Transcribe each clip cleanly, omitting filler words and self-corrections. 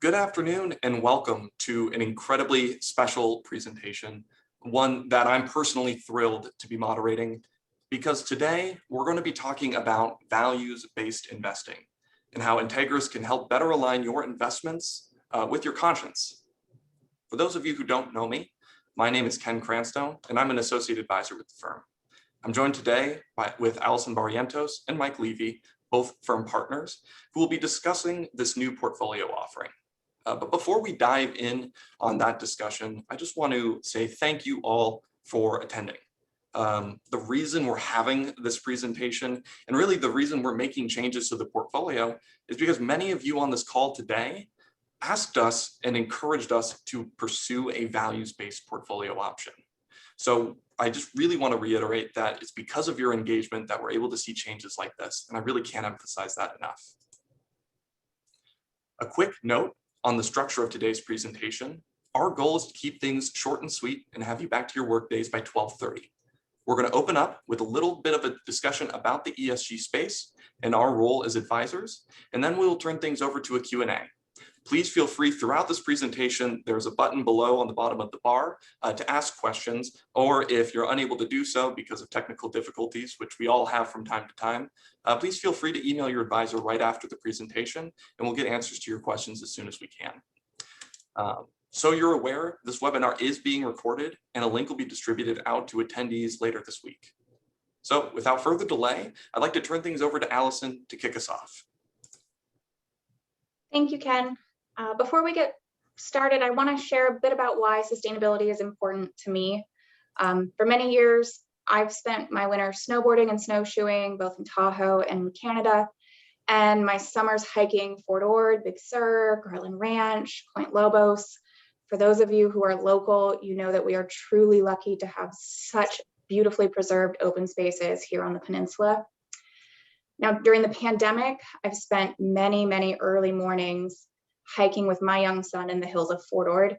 Good afternoon and welcome to an incredibly special presentation, one that I'm personally thrilled to be moderating, because today we're going to be talking about values-based investing and how Integris can help better align your investments with your conscience. For those of you who don't know me, my name is Ken Cranstone and I'm an associate advisor with the firm. I'm joined today with Allison Barrientos and Mike Levy, both firm partners, who will be discussing this new portfolio offering. But before we dive in on that discussion, I just want to say thank you all for attending. The reason we're having this presentation, and really the reason we're making changes to the portfolio, is because many of you on this call today asked us and encouraged us to pursue a values-based portfolio option. So I just really want to reiterate that it's because of your engagement that we're able to see changes like this, and I really can't emphasize that enough. A quick note on the structure of today's presentation. Our goal is to keep things short and sweet and have you back to your work days by 12:30. We're going to open up with a little bit of a discussion about the ESG space and our role as advisors, and then we'll turn things over to a Q&A. Please feel free throughout this presentation, there's a button below on the bottom of the bar to ask questions, or if you're unable to do so because of technical difficulties, which we all have from time to time, please feel free to email your advisor right after the presentation, and we'll get answers to your questions as soon as we can. So you're aware, this webinar is being recorded and a link will be distributed out to attendees later this week. So without further delay, I'd like to turn things over to Allison to kick us off. Thank you, Ken. Before we get started, I want to share a bit about why sustainability is important to me. For many years, I've spent my winters snowboarding and snowshoeing, both in Tahoe and Canada, and my summers hiking Fort Ord, Big Sur, Garland Ranch, Point Lobos. For those of you who are local, you know that we are truly lucky to have such beautifully preserved open spaces here on the peninsula. Now, during the pandemic, I've spent many early mornings hiking with my young son in the hills of Fort Ord.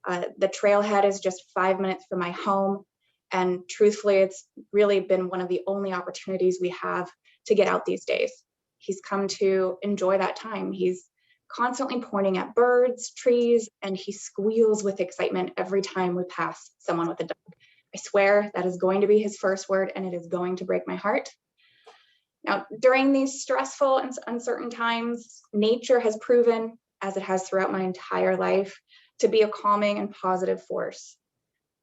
The trailhead is just 5 minutes from my home. And truthfully, it's really been one of the only opportunities we have to get out these days. He's come to enjoy that time. He's constantly pointing at birds, trees, and he squeals with excitement every time we pass someone with a dog. I swear that is going to be his first word, and it is going to break my heart. Now, during these stressful and uncertain times, nature has proven, as it has throughout my entire life, to be a calming and positive force.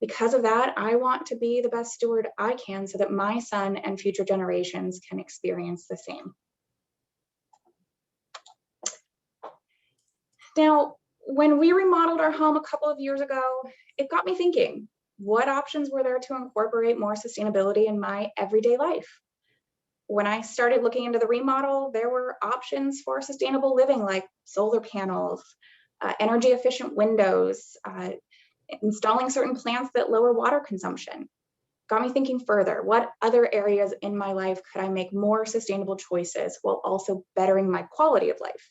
Because of that, I want to be the best steward I can so that my son and future generations can experience the same. Now, when we remodeled our home a couple of years ago, it got me thinking, what options were there to incorporate more sustainability in my everyday life? When I started looking into the remodel, there were options for sustainable living like solar panels, energy efficient windows, installing certain plants that lower water consumption. Got me thinking further, what other areas in my life could I make more sustainable choices while also bettering my quality of life?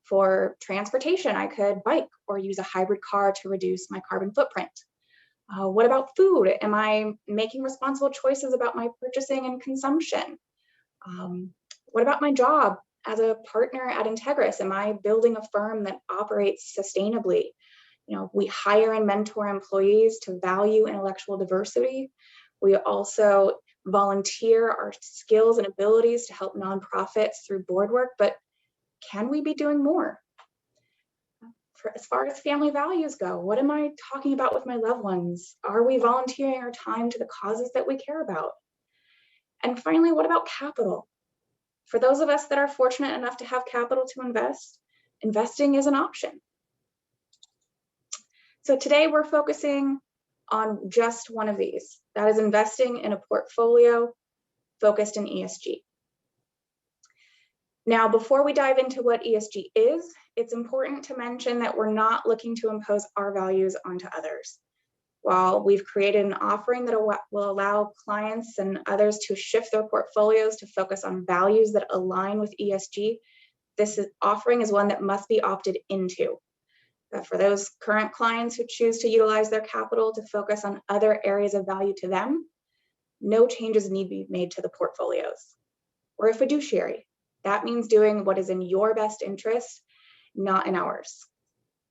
For transportation, I could bike or use a hybrid car to reduce my carbon footprint. What about food? Am I making responsible choices about my purchasing and consumption? What about my job as a partner at Integris? Am I building a firm that operates sustainably? You know, we hire and mentor employees to value intellectual diversity. We also volunteer our skills and abilities to help nonprofits through board work, but can we be doing more? As far as family values go, what am I talking about with my loved ones? Are we volunteering our time to the causes that we care about? And finally, what about capital? For those of us that are fortunate enough to have capital to invest, investing is an option. So today we're focusing on just one of these. That is investing in a portfolio focused in ESG. Now, before we dive into what ESG is, it's important to mention that we're not looking to impose our values onto others. While we've created an offering that will allow clients and others to shift their portfolios to focus on values that align with ESG, this offering is one that must be opted into. For those current clients who choose to utilize their capital to focus on other areas of value to them, no changes need be made to the portfolios. We're a fiduciary. That means doing what is in your best interest, not in ours.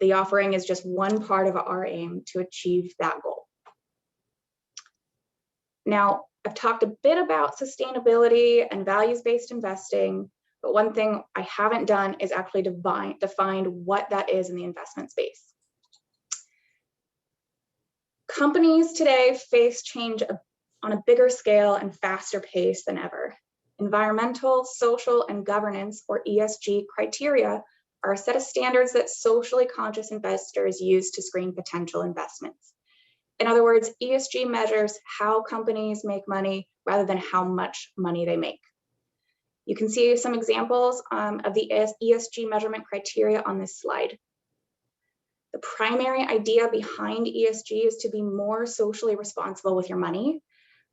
The offering is just one part of our aim to achieve that goal. Now, I've talked a bit about sustainability and values-based investing, but one thing I haven't done is actually define what that is in the investment space. Companies today face change on a bigger scale and faster pace than ever. Environmental, social, and governance, or ESG criteria, are a set of standards that socially conscious investors use to screen potential investments. In other words, ESG measures how companies make money rather than how much money they make. You can see some examples of the ESG measurement criteria on this slide. The primary idea behind ESG is to be more socially responsible with your money,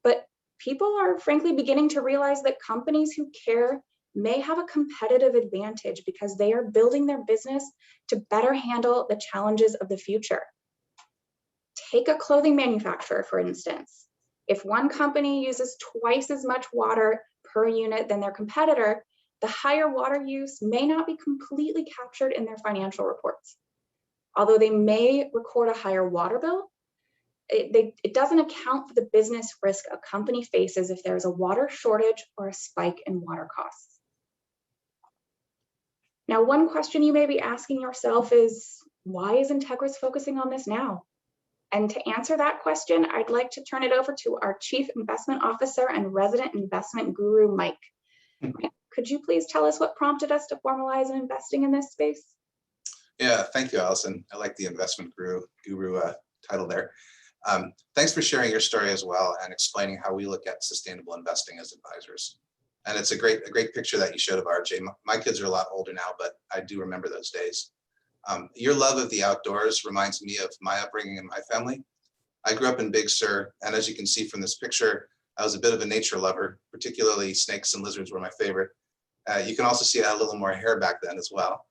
but people are frankly beginning to realize that companies who care may have a competitive advantage because they are building their business to better handle the challenges of the future. Take a clothing manufacturer, for instance. If one company uses twice as much water per unit than their competitor, the higher water use may not be completely captured in their financial reports. Although they may record a higher water bill, it doesn't account for the business risk a company faces if there's a water shortage or a spike in water costs. Now, one question you may be asking yourself is, why is Integris focusing on this now? And to answer that question, I'd like to turn it over to our Chief Investment Officer and resident investment guru, Mike. Could you please tell us what prompted us to formalize in investing in this space? Yeah, thank you, Allison. I like the investment guru title there. Thanks for sharing your story as well and explaining how we look at sustainable investing as advisors. And it's a great picture that you showed of RJ. My kids are a lot older now, but I do remember those days. Your love of the outdoors reminds me of my upbringing in my family. I grew up in Big Sur, and as you can see from this picture, I was a bit of a nature lover, particularly snakes and lizards were my favorite. You can also see I had a little more hair back then as well.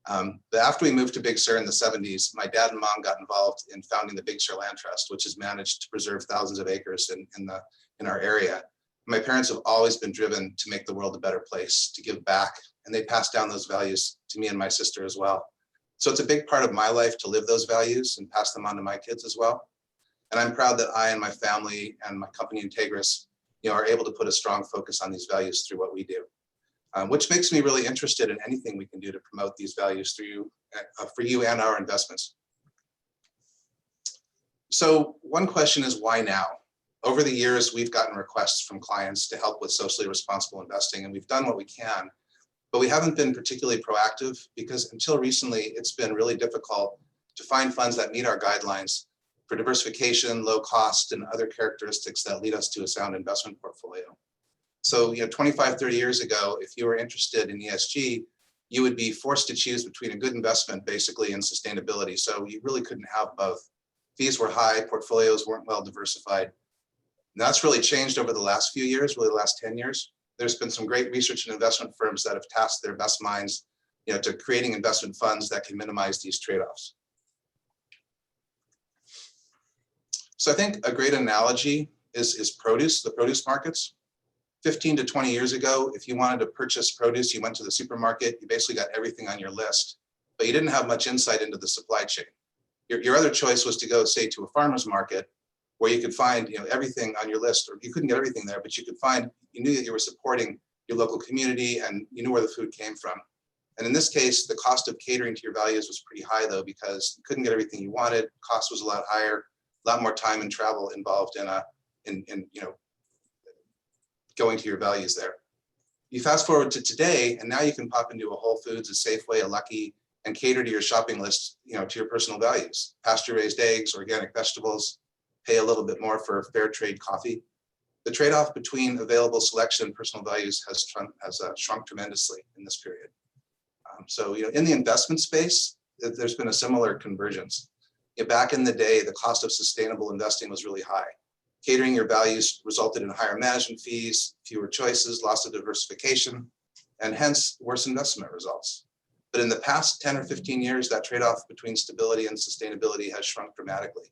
But after we moved to Big Sur in the 70s, my dad and mom got involved in founding the Big Sur Land Trust, which has managed to preserve thousands of acres in our area. My parents have always been driven to make the world a better place, to give back, and they passed down those values to me and my sister as well. So it's a big part of my life to live those values and pass them on to my kids as well. And I'm proud that I and my family and my company Integris, are able to put a strong focus on these values through what we do. Which makes me really interested in anything we can do to promote these values through for you and our investments. So one question is, why now? Over the years, we've gotten requests from clients to help with socially responsible investing, and we've done what we can, but we haven't been particularly proactive because until recently, it's been really difficult to find funds that meet our guidelines for diversification, low cost, and other characteristics that lead us to a sound investment portfolio. So, 25, 30 years ago, if you were interested in ESG, you would be forced to choose between a good investment, basically, and sustainability. So you really couldn't have both. Fees were high, portfolios weren't well diversified. And that's really changed over the last few years, really the last 10 years. There's been some great research and investment firms that have tasked their best minds, to creating investment funds that can minimize these trade-offs. So I think a great analogy is produce, the produce markets. 15 to 20 years ago, if you wanted to purchase produce, you went to the supermarket, you basically got everything on your list, but you didn't have much insight into the supply chain. Your other choice was to go, say, to a farmer's market where you could find everything on your list, or you couldn't get everything there, but you knew that you were supporting your local community and you knew where the food came from. And in this case, the cost of catering to your values was pretty high though, because you couldn't get everything you wanted, cost was a lot higher, a lot more time and travel involved in going to your values there. You fast forward to today, and now you can pop into a Whole Foods, a Safeway, a Lucky, and cater to your shopping list, to your personal values. Pasture-raised eggs, organic vegetables, pay a little bit more for fair trade coffee. The trade-off between available selection and personal values has shrunk tremendously in this period. So, in the investment space, there's been a similar convergence. Back in the day, the cost of sustainable investing was really high. Catering your values resulted in higher management fees, fewer choices, loss of diversification, and hence worse investment results. But in the past 10 or 15 years, that trade-off between stability and sustainability has shrunk dramatically.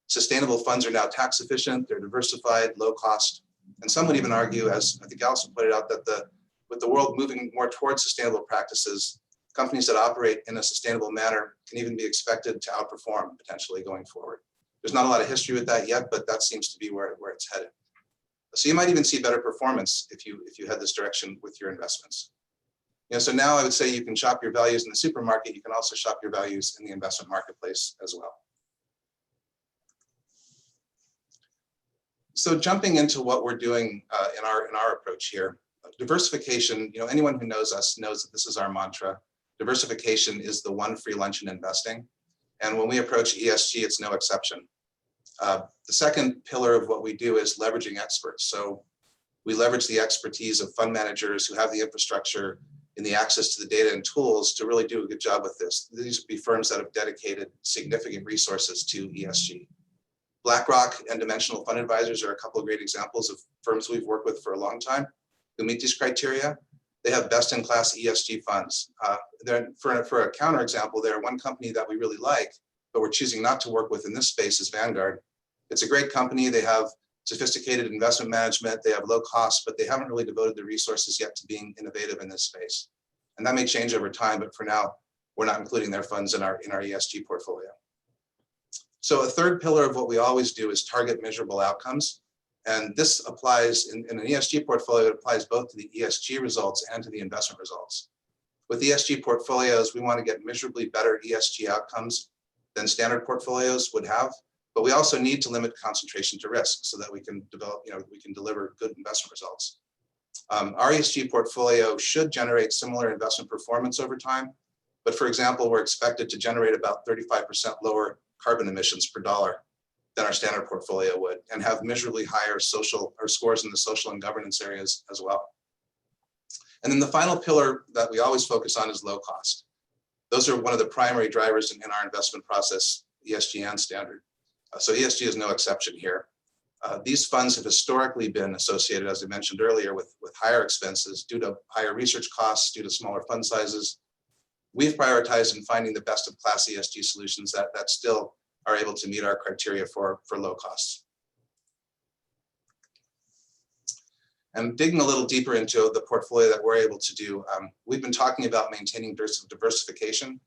Sustainable funds are now tax efficient, they're diversified, low cost, and some would even argue, as I think Allison pointed out, that with the world moving more towards sustainable practices, companies that operate in a sustainable manner can even be expected to outperform potentially going forward. There's not a lot of history with that yet, but that seems to be where it's headed. So you might even see better performance if you head this direction with your investments. So now I would say you can shop your values in the supermarket. You can also shop your values in the investment marketplace as well. So jumping into what we're doing in our approach here, diversification. Anyone who knows us knows that this is our mantra. Diversification is the one free lunch in investing, and when we approach ESG, it's no exception. The second pillar of what we do is leveraging experts. So we leverage the expertise of fund managers who have the infrastructure and the access to the data and tools to really do a good job with this. These would be firms that have dedicated significant resources to ESG. BlackRock and Dimensional Fund Advisors are a couple of great examples of firms we've worked with for a long time who meet these criteria. They have best-in-class ESG funds. For a counterexample, they're one company that we really like, but we're choosing not to work with in this space is Vanguard. It's a great company. They have sophisticated investment management. They have low costs, but they haven't really devoted the resources yet to being innovative in this space. And that may change over time, but for now, we're not including their funds in our ESG portfolio. So a third pillar of what we always do is target measurable outcomes. And this applies in an ESG portfolio, it applies both to the ESG results and to the investment results. With ESG portfolios, we want to get measurably better ESG outcomes than standard portfolios would have, but we also need to limit concentration to risk so that we can deliver good investment results. Our ESG portfolio should generate similar investment performance over time, but for example, we're expected to generate about 35% lower carbon emissions per dollar than our standard portfolio would, and have measurably higher scores in the social and governance areas as well. And then the final pillar that we always focus on is low cost. Those are one of the primary drivers in our investment process, ESG and standard. So ESG is no exception here. These funds have historically been associated, as I mentioned earlier, with higher expenses due to higher research costs, due to smaller fund sizes. We've prioritized in finding the best of class ESG solutions that still are able to meet our criteria for low costs. And digging a little deeper into the portfolio that we're able to do, we've been talking about maintaining diversification.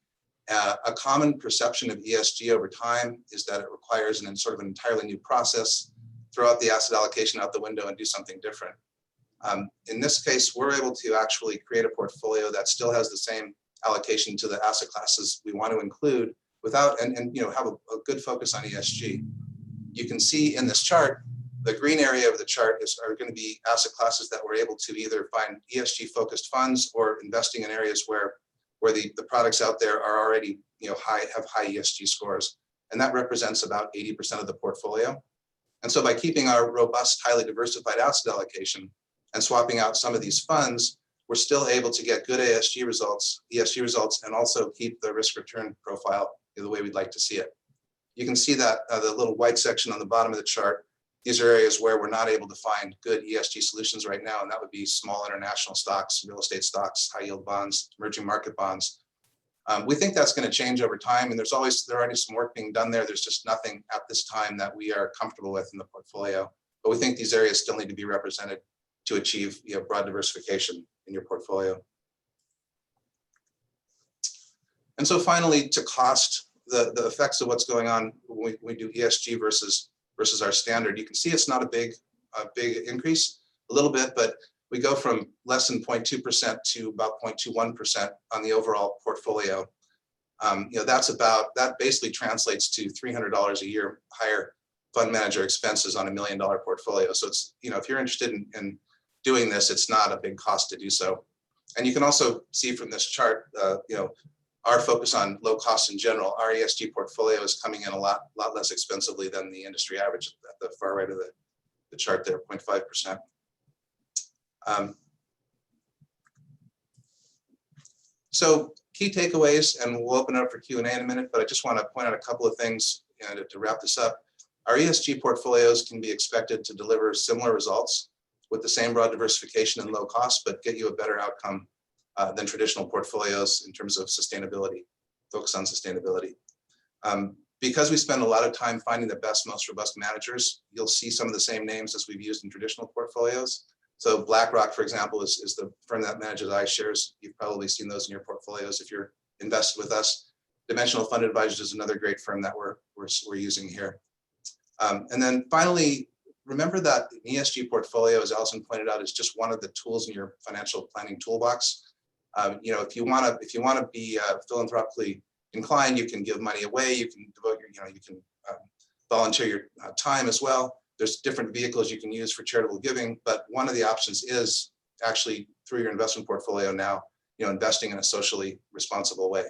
A common perception of ESG over time is that it requires an entirely new process, throw out the asset allocation out the window and do something different. In this case, we're able to actually create a portfolio that still has the same allocation to the asset classes we want to include without and have a good focus on ESG. You can see in this chart, the green area of the chart are going to be asset classes that we're able to either find ESG focused funds or investing in areas where the products out there are already have high ESG scores. And that represents about 80% of the portfolio. And so by keeping our robust, highly diversified asset allocation and swapping out some of these funds, we're still able to get good ESG results, and also keep the risk return profile the way we'd like to see it. You can see that the little white section on the bottom of the chart, these are areas where we're not able to find good ESG solutions right now, and that would be small international stocks, real estate stocks, high yield bonds, emerging market bonds. We think that's going to change over time, and there already some work being done there. There's just nothing at this time that we are comfortable with in the portfolio, but we think these areas still need to be represented to achieve broad diversification in your portfolio. And so finally, to cost, the effects of what's going on when we do ESG versus our standard. You can see it's not a big increase, a little bit, but we go from less than 0.2% to about 0.21% on the overall portfolio. That basically translates to $300 a year higher fund manager expenses on $1 million portfolio. So it's, if you're interested in doing this, it's not a big cost to do so. And you can also see from this chart, our focus on low cost in general. Our ESG portfolio is coming in a lot less expensively than the industry average at the far right of the chart there, 0.5%. So key takeaways, and we'll open it up for Q&A in a minute, but I just want to point out a couple of things to wrap this up. Our ESG portfolios can be expected to deliver similar results with the same broad diversification and low cost, but get you a better outcome than traditional portfolios in terms of sustainability, focus on sustainability. Because we spend a lot of time finding the best, most robust managers, you'll see some of the same names as we've used in traditional portfolios. So BlackRock, for example, is the firm that manages iShares. You've probably seen those in your portfolios if you're invested with us. Dimensional Fund Advisors is another great firm that we're using here. And then finally, remember that an ESG portfolio, as Allison pointed out, is just one of the tools in your financial planning toolbox. If you want to be philanthropically inclined, you can give money away. You can devote you can volunteer your time as well. There's different vehicles you can use for charitable giving, but one of the options is actually through your investment portfolio now, investing in a socially responsible way.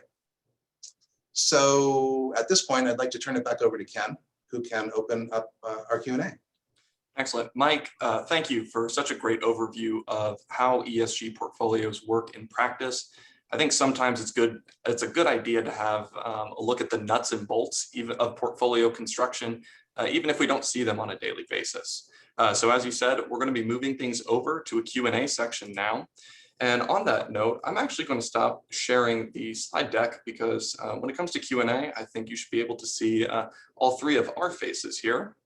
So at this point, I'd like to turn it back over to Ken, who can open up our Q&A. Excellent. Mike, thank you for such a great overview of how ESG portfolios work in practice. I think sometimes it's a good idea to have a look at the nuts and bolts even of portfolio construction, even if we don't see them on a daily basis. So as you said, we're going to be moving things over to a Q&A section now. And on that note, I'm actually going to stop sharing the slide deck because when it comes to Q&A, I think you should be able to see all three of our faces here.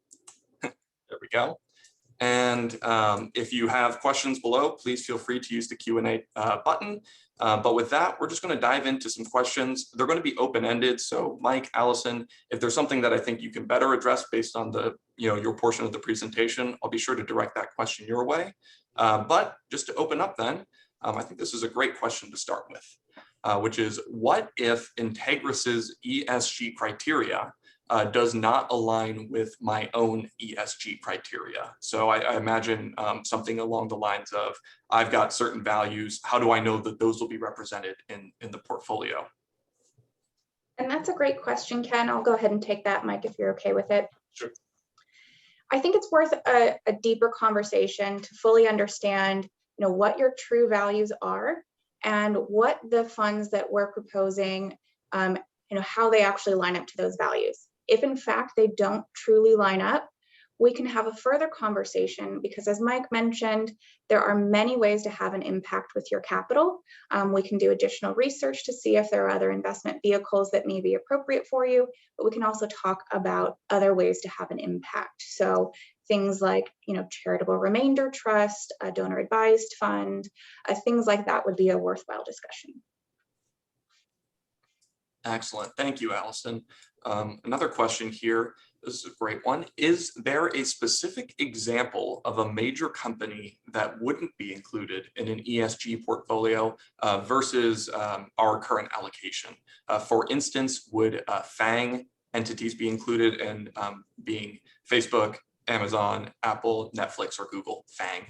There we go. And if you have questions below, please feel free to use the Q&A button. But with that, we're just going to dive into some questions. They're going to be open-ended. So Mike, Allison, if there's something that I think you can better address based on the your portion of the presentation, I'll be sure to direct that question your way. But just to open up then, I think this is a great question to start with, which is, what if Integris's ESG criteria does not align with my own ESG criteria? So I imagine something along the lines of, I've got certain values. How do I know that those will be represented in the portfolio? And that's a great question, Ken. I'll go ahead and take that, Mike, if you're okay with it. Sure. I think it's worth a deeper conversation to fully understand what your true values are and what the funds that we're proposing, how they actually line up to those values. If in fact they don't truly line up, we can have a further conversation because, as Mike mentioned, there are many ways to have an impact with your capital. We can do additional research to see if there are other investment vehicles that may be appropriate for you, but we can also talk about other ways to have an impact. So things like, charitable remainder trust, a donor advised fund, things like that would be a worthwhile discussion. Excellent. Thank you, Allison. Another question here. This is a great one. Is there a specific example of a major company that wouldn't be included in an ESG portfolio versus our current allocation? For instance, would FANG entities be included in being Facebook, Amazon, Apple, Netflix, or Google? FANG.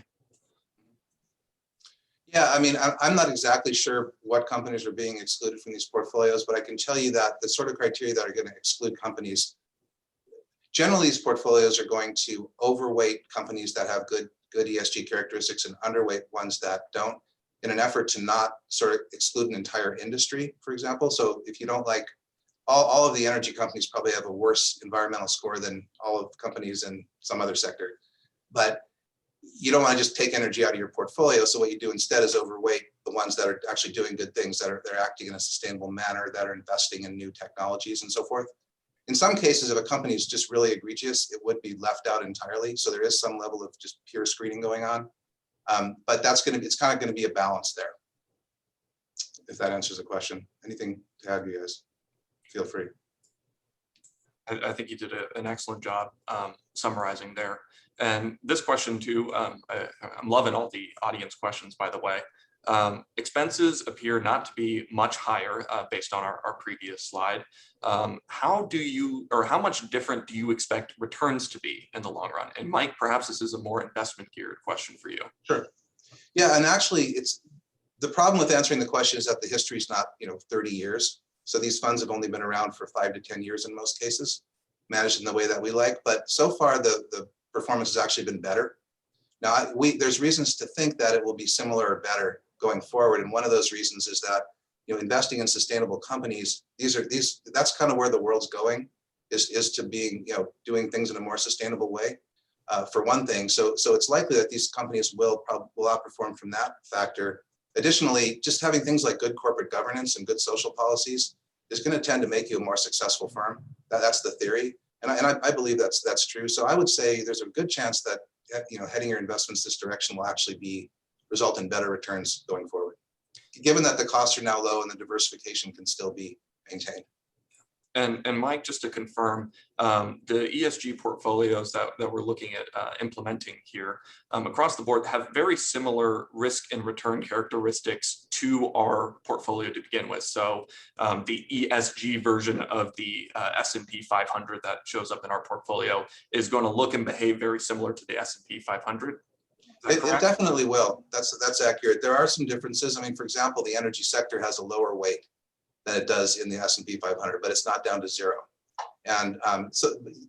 Yeah, I mean, I'm not exactly sure what companies are being excluded from these portfolios, but I can tell you that the sort of criteria that are going to exclude companies, generally these portfolios are going to overweight companies that have good ESG characteristics and underweight ones that don't, in an effort to not sort of exclude an entire industry, for example. So if you don't like, all of the energy companies probably have a worse environmental score than all of the companies in some other sector. But you don't want to just take energy out of your portfolio. So what you do instead is overweight the ones that are actually doing good things, they're acting in a sustainable manner, that are investing in new technologies and so forth. In some cases, if a company is just really egregious, it would be left out entirely. So there is some level of just pure screening going on. But it's kind of going to be a balance there. If that answers the question. Anything to add, you guys? Feel free. I think you did an excellent job summarizing there. And this question too, I'm loving all the audience questions, by the way. Expenses appear not to be much higher based on our previous slide. How much different do you expect returns to be in the long run? And Mike, perhaps this is a more investment geared question for you. Sure. Yeah, and actually it's the problem with answering the question is that the history is not 30 years. So these funds have only been around for 5 to 10 years in most cases, managed in the way that we like. But so far, the performance has actually been better. Now, there's reasons to think that it will be similar or better going forward. And one of those reasons is that investing in sustainable companies, that's kind of where the world's going, is to being doing things in a more sustainable way. For one thing, so it's likely that these companies will outperform from that factor. Additionally, just having things like good corporate governance and good social policies is going to tend to make you a more successful firm. That's the theory, and I believe that's true. So I would say there's a good chance that heading your investments this direction will actually result in better returns going forward, given that the costs are now low and the diversification can still be maintained. And Mike, just to confirm, the ESG portfolios that we're looking at implementing here across the board have very similar risk and return characteristics to our portfolio to begin with. So the ESG version of the S&P 500 that shows up in our portfolio is going to look and behave very similar to the S&P 500. It definitely will. That's accurate. There are some differences. I mean, for example, the energy sector has a lower weight than it does in the S&P 500, but it's not down to zero. And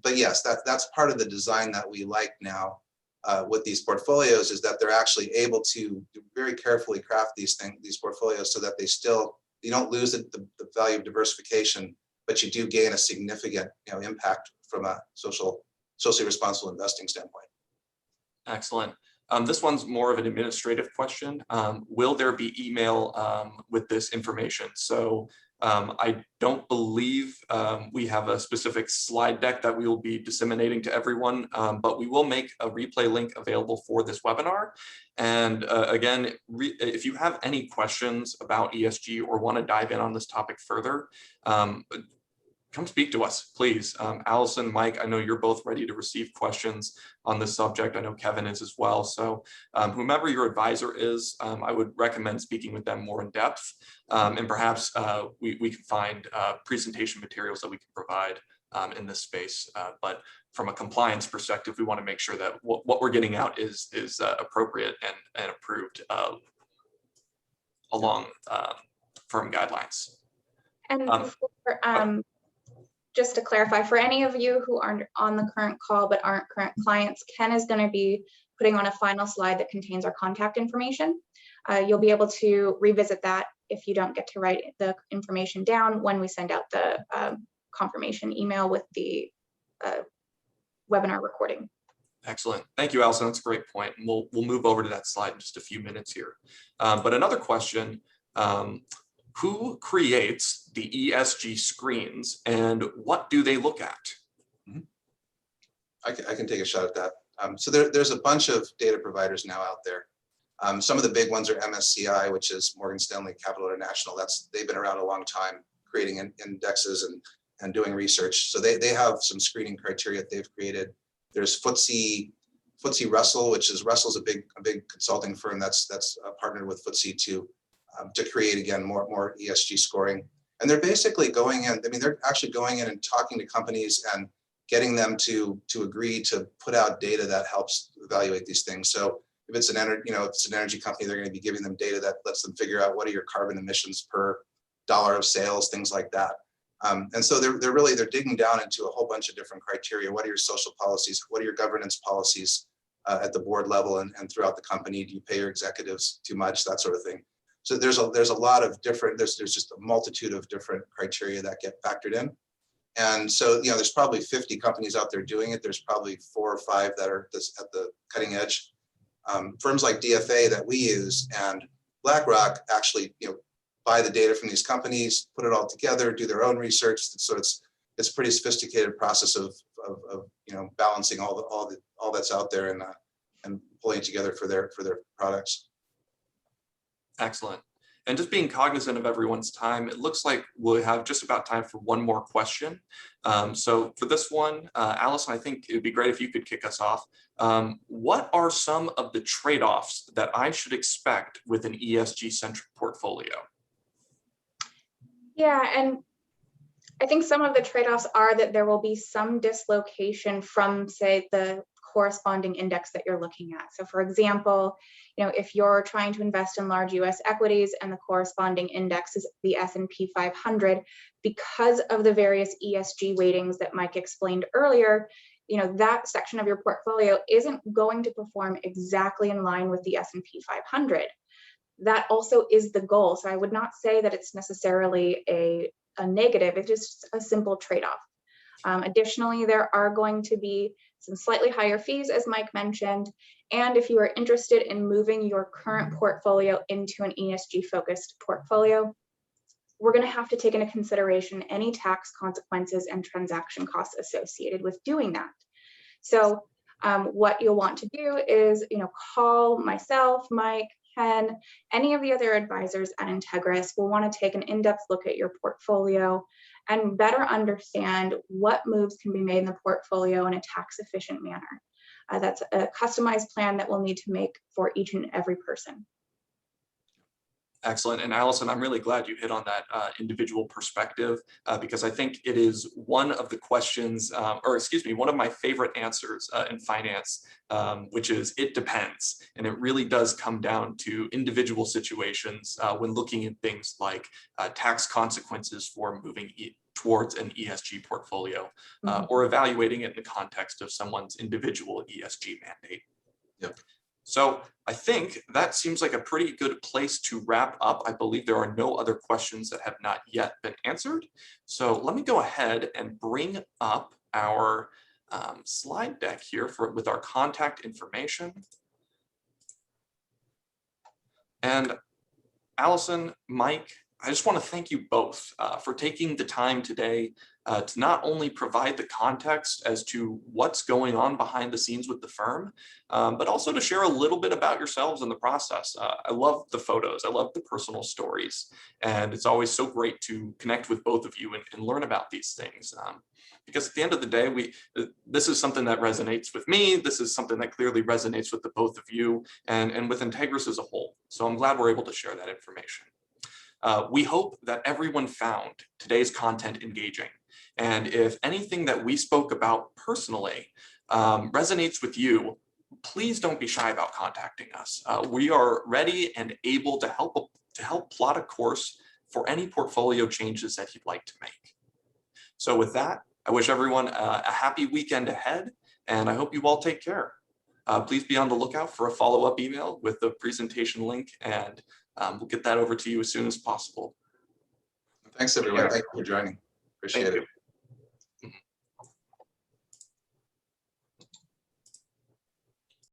but yes, that's part of the design that we like now with these portfolios, is that they're actually able to very carefully craft these portfolios so that you don't lose the value of diversification, but you do gain a significant impact from a socially responsible investing standpoint. Excellent. This one's more of an administrative question. Will there be email with this information? So I don't believe we have a specific slide deck that we will be disseminating to everyone, but we will make a replay link available for this webinar. And again, if you have any questions about ESG or want to dive in on this topic further, come speak to us, please. Allison, Mike, I know you're both ready to receive questions on this subject. I know Kevin is as well. So whomever your advisor is, I would recommend speaking with them more in depth. And perhaps we can find presentation materials that we can provide in this space. But from a compliance perspective, we want to make sure that what we're getting out is appropriate and approved along firm guidelines. And just to clarify, for any of you who aren't on the current call but aren't current clients, Ken is going to be putting on a final slide that contains our contact information. You'll be able to revisit that if you don't get to write the information down when we send out the confirmation email with the webinar recording. Excellent. Thank you, Allison. That's a great point. And we'll move over to that slide in just a few minutes here. But another question, who creates the ESG screens and what do they look at? I can take a shot at that. So there's a bunch of data providers now out there. Some of the big ones are MSCI, which is Morgan Stanley Capital International. They've been around a long time creating indexes and doing research. So they have some screening criteria that they've created. There's FTSE Russell, Russell's a big consulting firm that's partnered with FTSE to create, again, more ESG scoring. And they're basically going in, they're actually going in and talking to companies and getting them to agree to put out data that helps evaluate these things. So if it's an energy company, they're going to be giving them data that lets them figure out what are your carbon emissions per dollar of sales, things like that. And so they're digging down into a whole bunch of different criteria. What are your social policies? What are your governance policies at the board level and throughout the company? Do you pay your executives too much? That sort of thing. So there's a lot of different, there's just a multitude of different criteria that get factored in. And so, there's probably 50 companies out there doing it. There's probably 4 or 5 that are at the cutting edge. Firms like DFA that we use and BlackRock actually, buy the data from these companies, put it all together, do their own research. So it's a pretty sophisticated process of balancing all that's out there and pulling it together for their products. Excellent. And just being cognizant of everyone's time, it looks like we'll have just about time for one more question. So for this one, Allison, I think it would be great if you could kick us off. What are some of the trade-offs that I should expect with an ESG-centric portfolio? Yeah, and I think some of the trade-offs are that there will be some dislocation from, say, the corresponding index that you're looking at. So for example, if you're trying to invest in large US equities and the corresponding index is the S&P 500, because of the various ESG weightings that Mike explained earlier, that section of your portfolio isn't going to perform exactly in line with the S&P 500. That also is the goal. So I would not say that it's necessarily a negative, it's just a simple trade-off. Additionally, there are going to be some slightly higher fees, as Mike mentioned. And if you are interested in moving your current portfolio into an ESG-focused portfolio, we're going to have to take into consideration any tax consequences and transaction costs associated with doing that. So What you'll want to do is, call myself, Mike, Ken, any of the other advisors at Integris. We'll want to take an in-depth look at your portfolio and better understand what moves can be made in the portfolio in a tax-efficient manner. That's a customized plan that we'll need to make for each and every person. Excellent. And Allison, I'm really glad you hit on that individual perspective because I think it is one of the questions, one of my favorite answers in finance, which is it depends. And it really does come down to individual situations when looking at things like tax consequences for moving towards an ESG portfolio or evaluating it in the context of someone's individual ESG mandate. Yep. So I think that seems like a pretty good place to wrap up. I believe there are no other questions that have not yet been answered. So let me go ahead and bring up our slide deck here with our contact information. And Allison, Mike, I just want to thank you both for taking the time today to not only provide the context as to what's going on behind the scenes with the firm, but also to share a little bit about yourselves in the process. I love the photos, I love the personal stories, and it's always so great to connect with both of you and learn about these things. Because at the end of the day, this is something that resonates with me. This is something that clearly resonates with the both of you and with Integris as a whole. So I'm glad we're able to share that information. We hope that everyone found today's content engaging. And if anything that we spoke about personally resonates with you, please don't be shy about contacting us. We are ready and able to help plot a course for any portfolio changes that you'd like to make. So with that, I wish everyone a happy weekend ahead, and I hope you all take care. Please be on the lookout for a follow-up email with the presentation link, and we'll get that over to you as soon as possible. Thanks, everyone. Thank you for joining. Appreciate it.